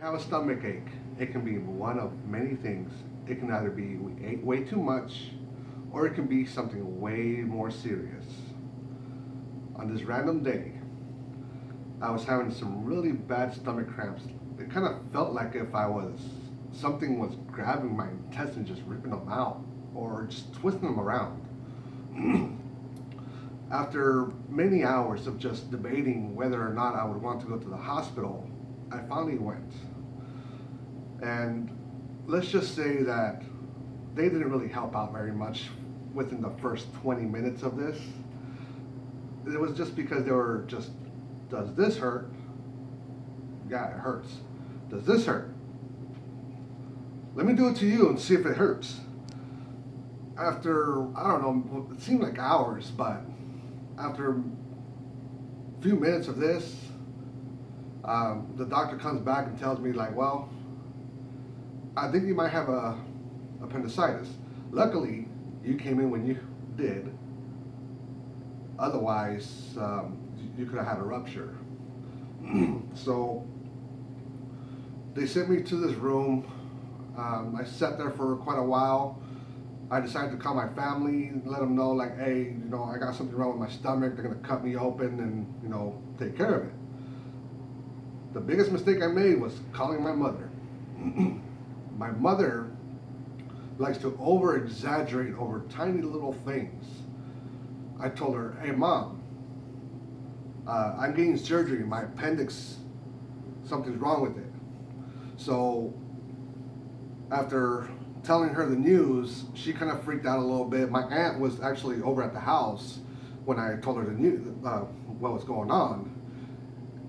Have a stomach ache. It can be one of many things. It can either be we ate way too much, or it can be something way more serious. On this random day, I was having some really bad stomach cramps. It kind of felt like if something was grabbing my intestines, just ripping them out, or just twisting them around. After many hours of just debating whether or not I would want to go to the hospital, I finally went. And let's just say that they didn't really help out very much within the first 20 minutes of this. It was just because they were just, does this hurt? Yeah, it hurts. Does this hurt? Let me do it to you and see if it hurts. After, I don't know, it seemed like hours, but after a few minutes of this, the doctor comes back and tells me, like, well, I think you might have a appendicitis. Luckily, you came in when you did. Otherwise, you could have had a rupture. So they sent me to this room. I sat there for quite a while. I decided to call my family and let them know, like, hey, I got something wrong with my stomach. They're gonna cut me open and, take care of it. The biggest mistake I made was calling my mother. My mother likes to over exaggerate over tiny little things. I told her, hey mom, I'm getting surgery. My appendix, something's wrong with it. So after telling her the news, she kind of freaked out a little bit. My aunt was actually over at the house when I told her the news, what was going on.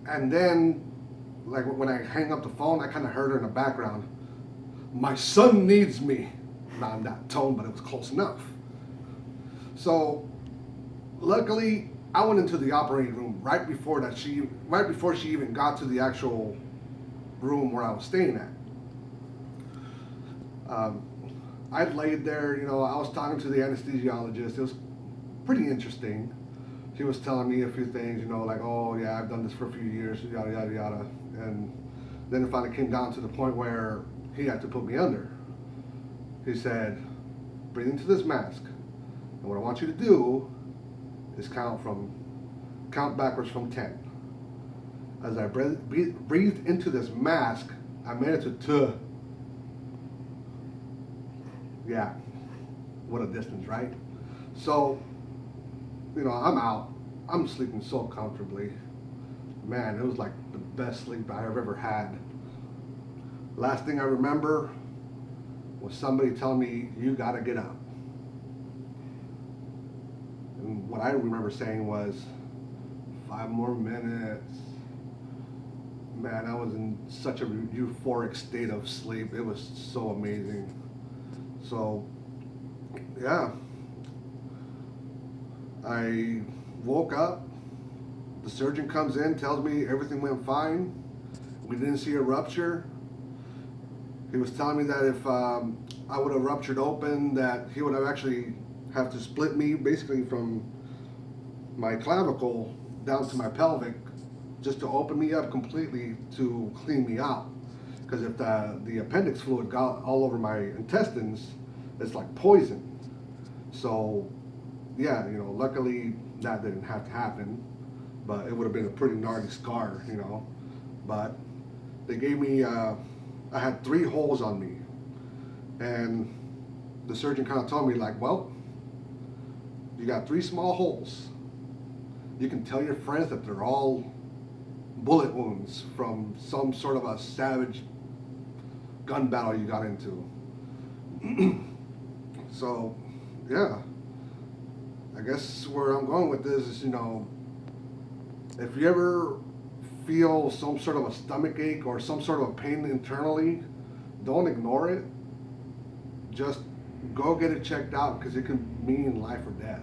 And then, like when I hang up the phone, I kind of heard her in the background. My son needs me. Not in that tone, but it was close enough. So, luckily, I went into the operating room right before she even got to the actual room where I was staying at. I laid there, I was talking to the anesthesiologist. It was pretty interesting. He was telling me a few things, like, oh yeah, I've done this for a few years, yada, yada, yada. And then it finally came down to the point where he had to put me under. He said, breathe into this mask. And what I want you to do is count backwards from 10. As I breathed into this mask, I made it to tuh. Yeah, what a distance, right? So, I'm out. I'm sleeping so comfortably. Man, it was like the best sleep I've ever had. Last thing I remember was somebody telling me, you gotta get up. And what I remember saying was, 5 more minutes. Man, I was in such a euphoric state of sleep. It was so amazing. So, yeah. I woke up. The surgeon comes in, tells me everything went fine. We didn't see a rupture. He was telling me that if I would have ruptured open, that he would have actually have to split me basically from my clavicle down to my pelvic, just to open me up completely to clean me out. Because if the appendix fluid got all over my intestines, it's like poison. So, yeah, luckily that didn't have to happen, but it would have been a pretty gnarly scar, But they gave me, I had 3 holes on me, and the surgeon kind of told me, like, well, you got 3 small holes. You can tell your friends that they're all bullet wounds from some sort of a savage gun battle you got into. So, yeah, I guess where I'm going with this is, if you ever feel some sort of a stomach ache or some sort of a pain internally, don't ignore it. Just go get it checked out, because it can mean life or death.